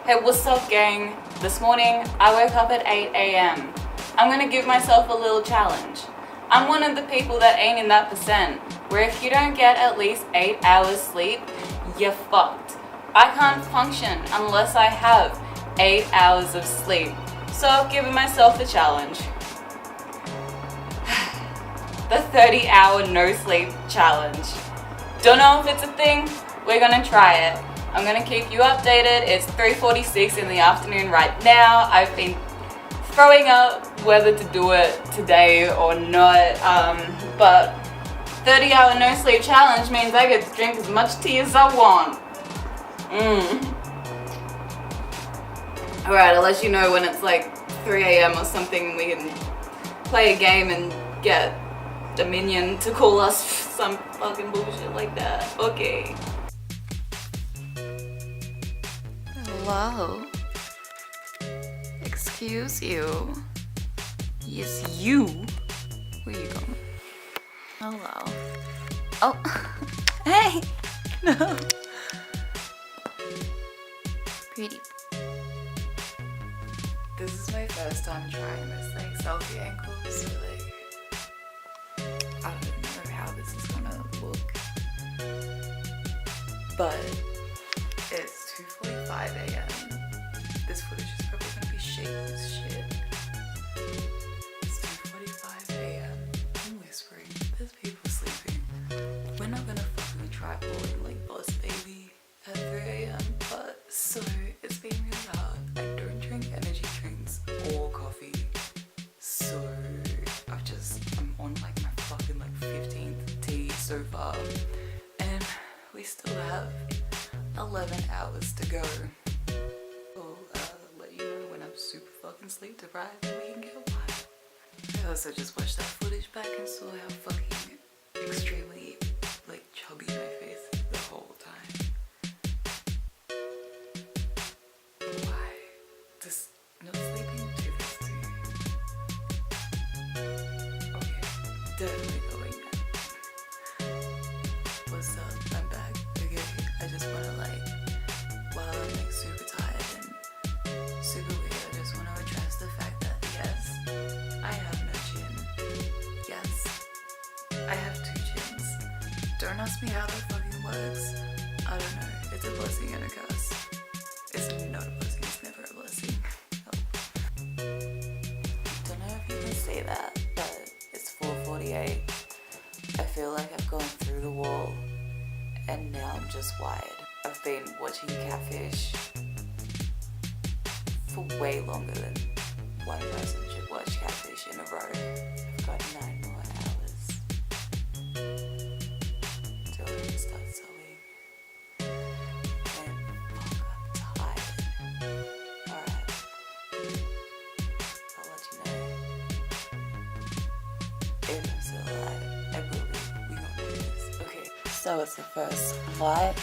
Hey, what's up, gang? This morning, I woke up at 8 a.m. I'm gonna give myself a little challenge. I'm one of the people that ain't in that percent, where if you don't get at least 8 hours sleep, you're fucked. I can't function unless I have 8 hours of sleep. So I've given myself a challenge. The 30-hour no sleep challenge. Don't know if it's a thing, we're gonna try it. I'm gonna keep you updated. It's 3:46 in the afternoon right now. I've been throwing up whether to do it today or not, but 30-hour no sleep challenge means I get to drink as much tea as I want. Alright, I'll let you know when it's like 3 a.m. or something and we can play a game and get a minion to call us some fucking bullshit like that. Okay. Hello? Excuse you? Yes, you? Where you going? Hello? Oh, hey! No! Pretty. This is my first time trying this like selfie angle, so like I don't know how this is gonna look, but it's 2:45 a.m. This footage is probably gonna be shaky as shit. It's 2:45 a.m. I'm whispering. There's people sleeping. We're not gonna fucking try pulling like Boss Baby at 3 a.m. But so it's been really hard. I don't drink energy drinks or coffee, so I'm on like my fucking like 15th tea so far, and we still have 11 hours to go. I'll let you know when I'm super fucking sleep deprived and we can get one. I also just watched that footage back and saw how fucking extremely like chubby my face is the whole time. Why? Does not sleeping do this to you? Okay, definitely going now. What's up? I'm back. Okay, I just wanna like, while I'm like super tired and super weird, I just wanna address the fact that yes, I have no chin. Yes, I have 2 chins. Don't ask me how that fucking works. I don't know. It's a blessing and a curse. It's not a blessing, it's never a blessing. Don't know if you can see that, but it's 4:48. I feel like I've gone through the wall and now I'm just wired. I've been watching Catfish for way longer than one person should watch Catfish in a row. I've got 9 more hours till I can start sewing. And fuck, I'm tired. Alright. I'll let you know. If I'm still alive, I will be. We gonna do this. Okay, so it's the first light.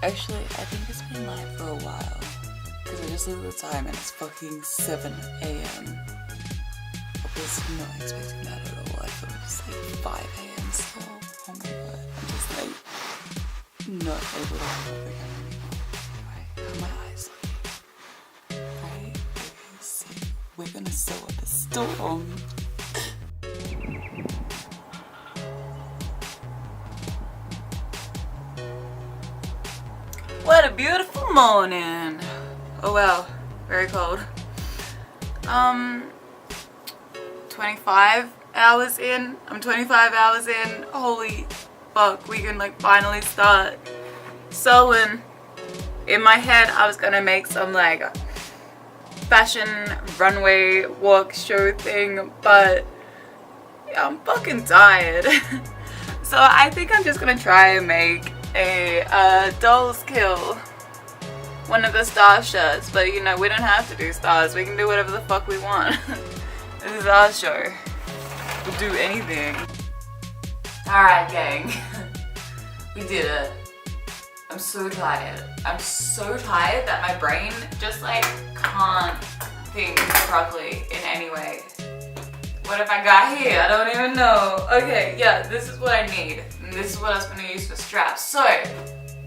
Actually, I think it's been light for a while. Because I just looked at the time and it's fucking 7 a.m. I was not expecting that at all. I thought it was like 5 a.m. still. Oh my god. I'm just like not able to hold the camera anymore. Anyway, how are my eyes looking? Right? Okay, so we're gonna sew up a storm. What a beautiful morning. Oh wow, very cold. 25 hours in. I'm 25 hours in. Holy fuck, we can like finally start sewing. In my head, I was gonna make some like fashion runway walk show thing, but yeah, I'm fucking tired. So I think I'm just gonna try and make a Dolls Kill, one of the star shirts, but you know, we don't have to do stars, we can do whatever the fuck we want. This is our show, we'll do anything. Alright gang, we did it. I'm so tired. I'm so tired that my brain just like can't think properly in any way. What have I got here? I don't even know. Okay, yeah, this is what I need. And this is what I was gonna use for straps. So,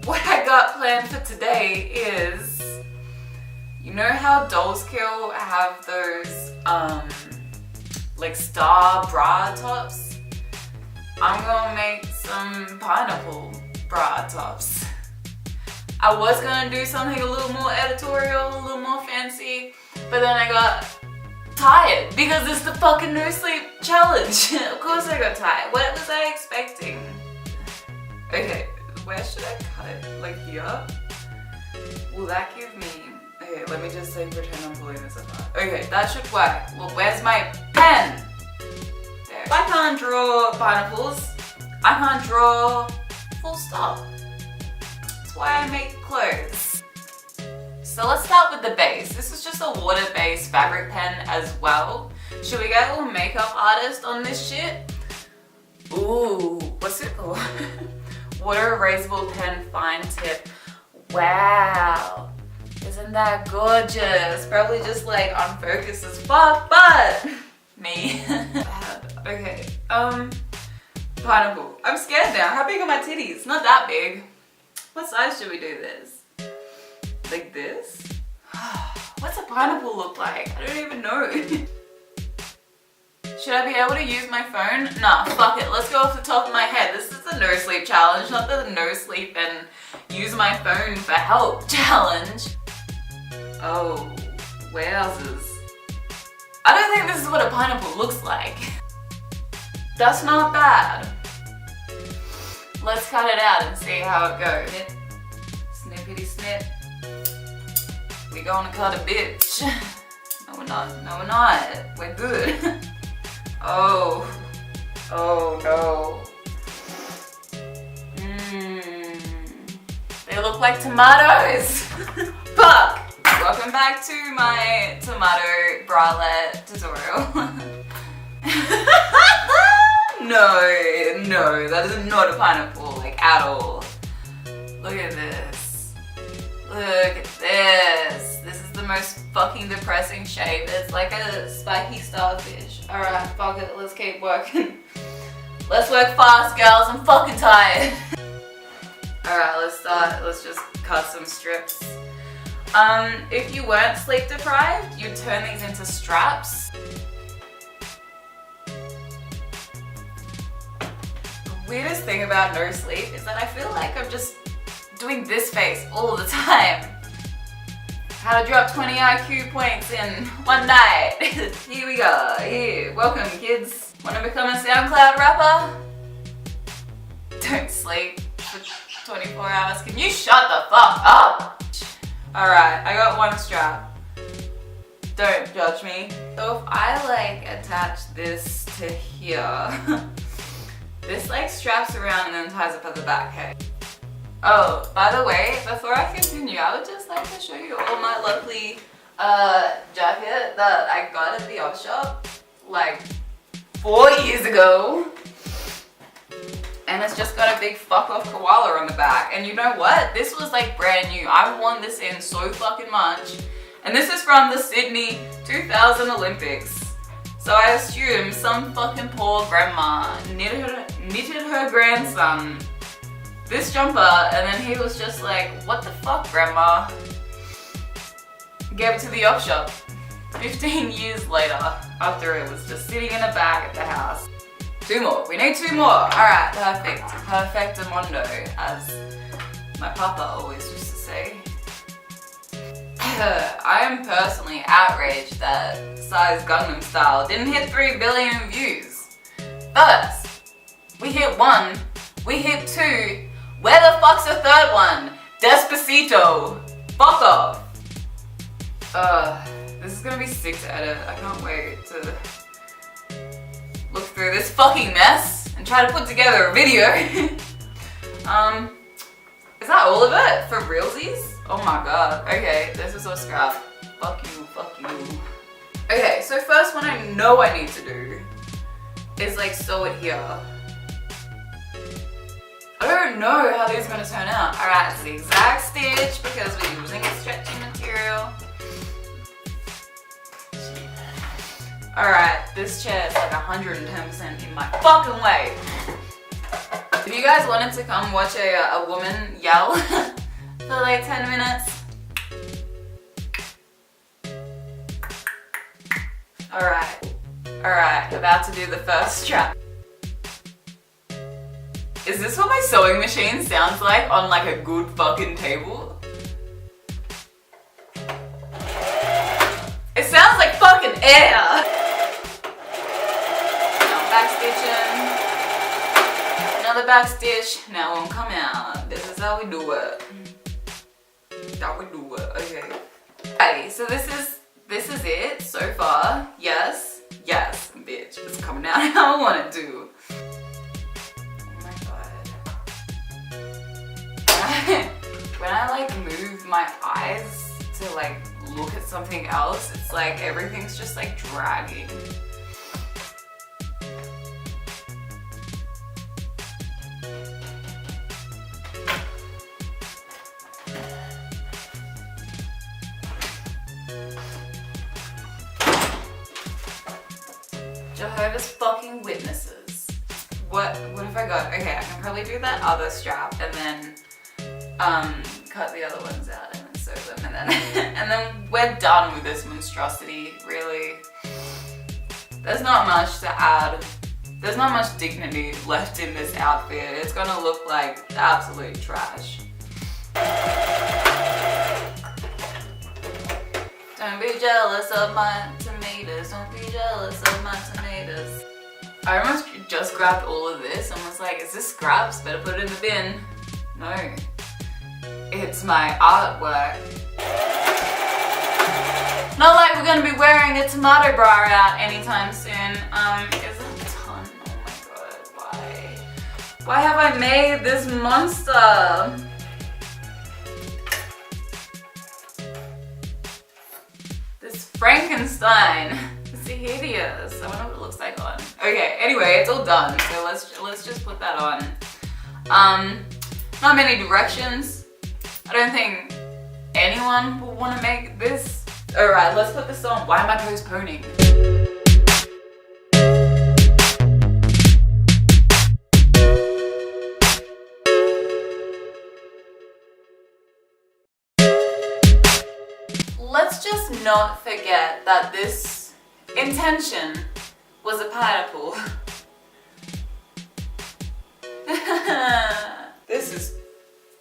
what I got planned for today is how Dolls Kill have those like star bra tops? I'm gonna make some pineapple bra tops. I was gonna do something a little more editorial, a little more fancy, but then I got tired because it's the fucking no sleep challenge. Of course I got tired. What was I expecting? Okay, where should I cut it? Like here? Will that give me... Okay, let me just say pretend I'm pulling this apart. Okay, that should work. Well, where's my pen? There. I can't draw pineapples. I can't draw full stop. That's why I make clothes. So let's start with the base. This is just a water-based fabric pen as well. Should we get a little makeup artist on this shit? Ooh, what's it called? Water erasable pen fine tip. Wow, isn't that gorgeous? Probably just like unfocused as fuck, but me. Okay, pineapple. I'm scared now. How big are my titties? Not that big. What size should we do this? Like this? What's a pineapple look like? I don't even know. Should I be able to use my phone? Nah, fuck it. Let's go off the top of my head. This is the no sleep challenge, not the no sleep and use my phone for help challenge. Oh, wowzers. I don't think this is what a pineapple looks like. That's not bad. Let's cut it out and see how it goes. Snippity snip. We gonna cut a bitch. No we're not, no we're not. We're good. Oh no. They look like tomatoes. Fuck. Welcome back to my tomato bralette tutorial. No, that is not a pineapple, like at all. Look at this. Look at this. This is the most fucking depressing shape. It's like a spiky starfish. Alright, fuck it, let's keep working. Let's work fast, girls, I'm fucking tired. Alright, let's start. Let's just cut some strips. If you weren't sleep deprived, you'd turn these into straps. The weirdest thing about no sleep is that I feel like I'm just doing this face all the time. How to drop 20 IQ points in one night. Here we go. Here, welcome kids. Want to become a SoundCloud rapper? Don't sleep for 24 hours. Can you shut the fuck up? Alright, I got one strap. Don't judge me. So if I like attach this to here, this like straps around and then ties up at the back, hey? Oh, by the way, before I continue, I would just like to show you all my lovely jacket that I got at the op shop like 4 years ago. And it's just got a big fuck off koala on the back. And you know what? This was like brand new. I've worn this in so fucking much. And this is from the Sydney 2000 Olympics. So I assume some fucking poor grandma knitted her grandson this jumper, and then he was just like, what the fuck, grandma? Gave it to the op shop 15 years later, after it was just sitting in a bag at the house. 2 more, we need 2 more. Alright, perfect. Perfectamundo, as my papa always used to say. I am personally outraged that Psy's Gangnam Style didn't hit 3 billion views. First, we hit 1, we hit 2, where the fuck's the 3rd one? Despacito. Fuck off. This is gonna be sick to edit. I can't wait to look through this fucking mess and try to put together a video. Is that all of it for realsies? Oh my god. Okay, this is all scrap. Fuck you, fuck you. Okay, so first one I know I need to do is like sew it here. I don't know how these are going to turn out. Alright, zigzag stitch because we're using a stretchy material. Alright, this chair is like 110% in my fucking way. If you guys wanted to come watch a woman yell for like 10 minutes, Alright, about to do the first strap. Is this what my sewing machine sounds like on like a good fucking table? It sounds like fucking air! Now back stitching. Another back stitch. Now won't come out. This is how we do it. Okay. Alrighty, so this is it so far. Yes, bitch. It's coming out how I want it to. When I like move my eyes to like look at something else, it's like everything's just like dragging. Jehovah's fucking Witnesses. What have I got? Okay, I can probably do that other strap and then cut the other ones out and then sew them and then and then we're done with this monstrosity, really. There's not much to add. There's not much dignity left in this outfit. It's gonna look like absolute trash. Don't be jealous of my tomatoes. Don't be jealous of my tomatoes. I almost just grabbed all of this and was like, is this scraps? Better put it in the bin. No. It's my artwork. Not like we're gonna be wearing a tomato bra out anytime soon. Is that done? Oh my god, why? Why have I made this monster? This Frankenstein. It's hideous. I wonder what it looks like on. Okay, anyway, it's all done. So let's just put that on. Not many directions. I don't think anyone will want to make this. Alright, let's put this on. Why am I postponing? Let's just not forget that this intention was a pineapple.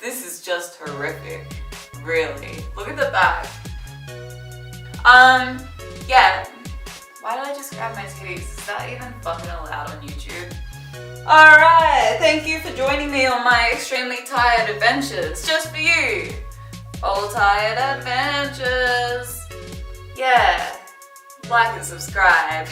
This is just horrific, really. Look at the back. Yeah. Why did I just grab my titties? Is that even fucking allowed on YouTube? Alright, thank you for joining me on my extremely tired adventures. Just for you. All tired adventures. Yeah. Like and subscribe.